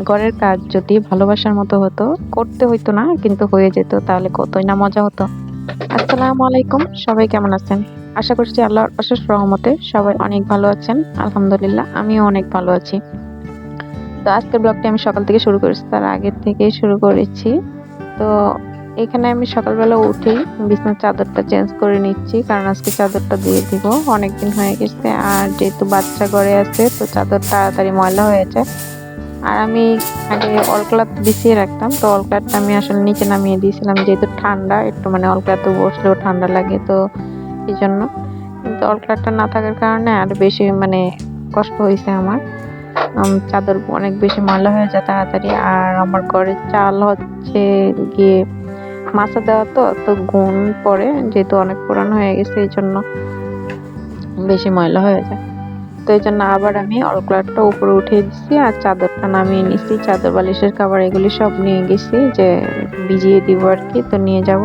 ঘরের কাজ যদি ভালোবাসার মতো হতো, করতে হইতো না কিন্তু হয়ে যেত, তাহলে কতই না মজা হতো। আসসালামু আলাইকুম, সবাই কেমন আছেন? আশা করছি আল্লাহর অশেষ রহমতে সবাই অনেক ভালো আছেন। আলহামদুলিল্লাহ আমিও অনেক ভালো আছি। তো আজকের ব্লগটি আমি সকাল থেকে শুরু করেছি, তার আগের থেকেই শুরু করেছি। তো এখানে আমি সকালবেলা উঠেই বিছানার চাদরটা চেঞ্জ করে নিচ্ছি, কারণ আজকে চাদরটা দিয়ে দিব। অনেকদিন হয়ে গেছে, আর যেহেতু বাচ্চা ঘরে আছে তো চাদর তাড়াতাড়ি ময়লা হয়ে যায়। আর আমি আগে অলক্লাত বিছিয়ে রাখতাম, তো অলক্লাতটা আমি আসলে নিচে নামিয়ে দিয়েছিলাম, যেহেতু ঠান্ডা একটু মানে অলক্লাতে বসলেও ঠান্ডা লাগে, তো এই জন্য। কিন্তু অলক্লাতটা না থাকার কারণে আর বেশি মানে কষ্ট হয়েছে আমার। চাদর অনেক বেশি ময়লা হয়ে যায় তাড়াতাড়ি। আর আমার ঘরের চাল হচ্ছে গিয়ে মাচা দেওয়া, তো তো গুণ পড়ে, যেহেতু অনেক পুরানো হয়ে গেছে এই জন্য বেশি ময়লা হয়ে যায়। তো এই জন্য আবার আমি অলক্লাটটা উপরে উঠিয়ে দিচ্ছি আর চাদরটা নামিয়ে নিচ্ছি। চাদর বালিশের কাভার এগুলি সব নিয়ে গেছি যে ভিজিয়ে দিব আর কি, তো নিয়ে যাব,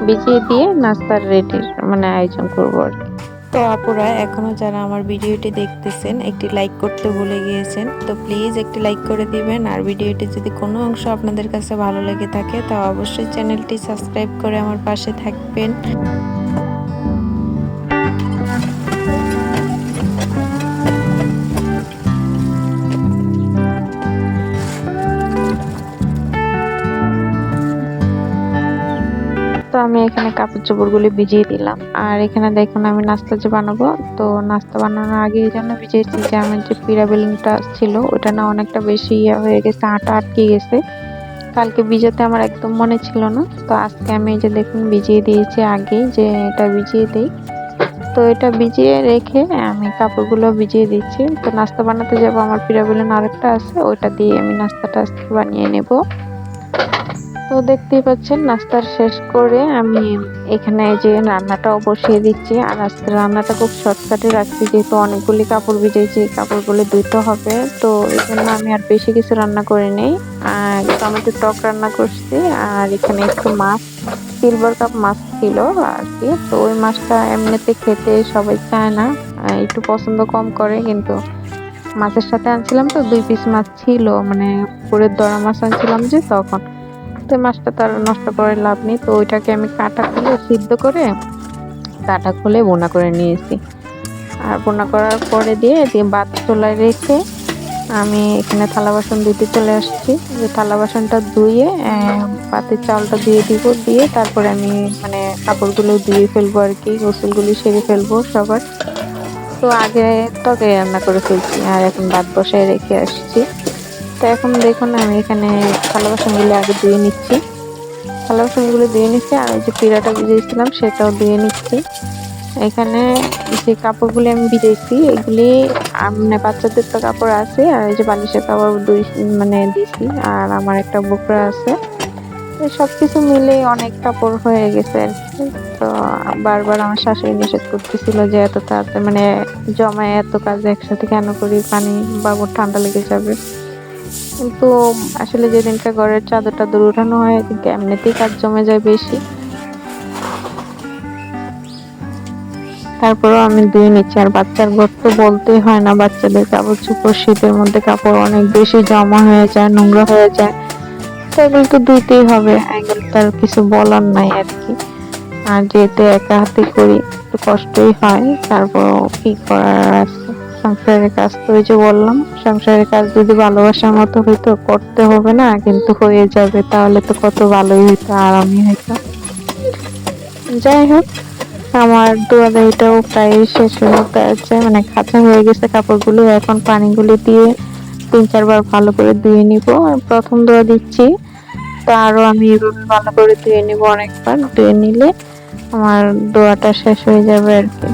ভিজিয়ে দিয়ে নাস্তার রেডি মানে আয়োজন করবো আর কি। তো আপুরা এখনো যারা আমার ভিডিওটি দেখতেছেন একটি লাইক করতে ভুলে গিয়েছেন, তো প্লিজ একটি লাইক করে দিবেন। আর ভিডিওটি যদি কোনো অংশ আপনাদের কাছে ভালো লেগে থাকে তো অবশ্যই চ্যানেলটি সাবস্ক্রাইব করে আমার পাশে থাকবেন। তো আমি এখানে কাপড় চোপড়গুলি ভিজিয়ে দিলাম। আর এখানে দেখুন আমি নাস্তা যে বানাবো, তো নাস্তা বানানোর আগে এই জন্য ভিজিয়েছি যে আমার যে পিড়া বেলুনটা ছিল ওটা না অনেকটা বেশি হয়ে গেছে, আটা আটকে গেছে। কালকে ভিজাতে আমার একদম মনে ছিল না, তো আজকে আমি এই যে দেখুন ভিজিয়ে দিয়েছি আগে, যে এটা ভিজিয়ে দেই। তো এটা ভিজিয়ে রেখে আমি কাপড়গুলো ভিজিয়ে দিচ্ছি। তো নাস্তা বানাতে যাবো, আমার পিড়া বেলুন আরেকটা আছে, ওইটা দিয়ে আমি নাস্তাটা আজকে বানিয়ে নেব। তো দেখতেই পাচ্ছেন নাস্তা শেষ করে আমি এখানে যে রান্নাটাও বসিয়ে দিচ্ছি। আর আজকে রান্নাটা খুব শর্টকাটে রাখছি, যেহেতু অনেকগুলি কাপড় ভিজেছি, কাপড়গুলি ধুইতে হবে, তো এই জন্য আমি আর বেশি কিছু রান্না করে নেই। আর টমেটো টক রান্না করছি, আর এখানে একটু মাছ, সিলভার কাপ মাছ ছিল আর কি। তো ওই মাছটা এমনিতে খেতে সবাই চায় না, একটু পছন্দ কম করে, কিন্তু মাছের সাথে আনছিলাম তো 2 পিস মাছ ছিল, মানে পুকুরের দরা মাছ আনছিলাম যে তখন। তো মাছটা তো আর নষ্ট করে লাভ নেই, তো ওইটাকে আমি কাটা খুলে সিদ্ধ করে কাটা খুলে বোনা করে নিয়েছি। আর বোনা করার পরে দিয়ে দিয়ে ভাত চুলায় রেখে আমি এখানে থালা বাসন ধুতে চলে আসছি। যে থালা বাসনটা ধুয়ে পাতের চালটা দিয়ে দিব, দিয়ে তারপরে আমি মানে কাপড়গুলো ধুয়ে ফেলবো আর কি, গোসলগুলি সেরে ফেলবো সবার। তো আগে তরকারি রান্না করে ফেলছি আর এখন ভাত বসায় রেখে আসছি। তো এখন দেখুন আমি এখানে থালা বাসনগুলো আগে ধুয়ে নিচ্ছি, থালা বাসনগুলো ধুয়ে নিচ্ছি, আর ওই যে পিড়াটা ভিজিয়েছিলাম সেটাও ধুয়ে নিচ্ছি। এখানে যে কাপড়গুলি আমি ভিজেছি এগুলি মানে বাচ্চাদের তো কাপড় আছে, আর এই যে বালিশের কাপড় মানে দিছি, আর আমার একটা বোকরা আছে। তো সবকিছু মিলে অনেক কাপড় হয়ে গেছে আর কি। তো বারবার আমার শাশুড়ি নিষেধ করতেছিল যে এত তাড়াতাড়ি মানে জমায় এত কাজ একসাথে কেন করি, পানি বাবুর ঠান্ডা লেগে যাবে। কিন্তু আসলে যেদিনকে ঘরের চাদর টাদর উঠানো হয় কিন্তু এমনিতেই কাজ জমে যায় বেশি। তারপরেও আমি ধুয়ে নিচ্ছি। আর বাচ্চার ঘর তো বলতেই হয় না, বাচ্চাদের কাপড় চোপড় শীতের মধ্যে কাপড় অনেক বেশি জমা হয়ে যায়, নোংরা হয়ে যায়, তো এগুলো তো ধুইতেই হবে, এগুলো তার কিছু বলার নাই আর কি। আর যেহেতু একা হাতে করি একটু কষ্টই হয়, তারপর কি করার আছে। সংসারের কাজ তো ওই যে বললাম, সংসারের কাজ যদি ভালোবাসার মতো হইতো করতে হবে না, কিন্তু হয়ে যাবে, তাহলে তো কত ভালোই হইতো, আরামই হইতো। যাই হোক, আমার ধোয়াধাইটাও প্রায় শেষের মতো আছে, মানে কাঁচা হয়ে গেছে কাপড়গুলো। এখন পানিগুলি দিয়ে 3-4 বার ভালো করে ধুয়ে নিব। আর প্রথম ধোয়া দিচ্ছি, তো আরো আমি এভাবে ভালো করে ধুয়ে নিব, অনেকবার ধুয়ে নিলে আমার ধোয়াটা শেষ হয়ে যাবে আর কি।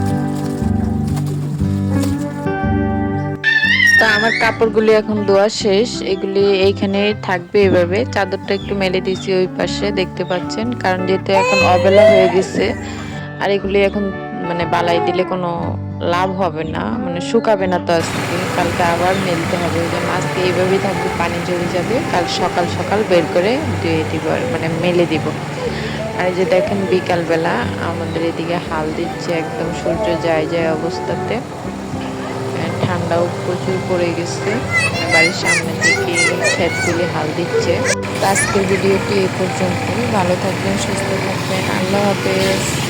তো আমার কাপড়গুলি এখন ধোয়া শেষ, এগুলি এইখানে থাকবে এভাবে। চাদরটা একটু মেলে দিয়েছি ওই পাশে, দেখতে পাচ্ছেন, কারণ যেহেতু এখন অবেলা হয়ে গেছে আর এগুলি এখন মানে বালাই দিলে কোনো লাভ হবে না, মানে শুকাবে না। তো আজকে কালকে আবার মেলতে হবে, ওই জন্য আজকে এইভাবেই থাকবে, পানি জড়ে যাবে, কাল সকাল সকাল বের করে ধুয়ে দিব মানে মেলে দিব। আর এই যে দেখেন বিকালবেলা আমাদের এদিকে হাল দিচ্ছে, একদম সূর্য যায় যায় অবস্থাতে, ঠান্ডা ঠান্ডাও প্রচুর পড়ে গেছে, বাড়ির সামনে থেকে ক্ষেতগুলি হাল দিচ্ছে। তো আজকের ভিডিওটি এই পর্যন্তই। ভালো থাকবেন, সুস্থ থাকবেন, আল্লাহ হাফেজ।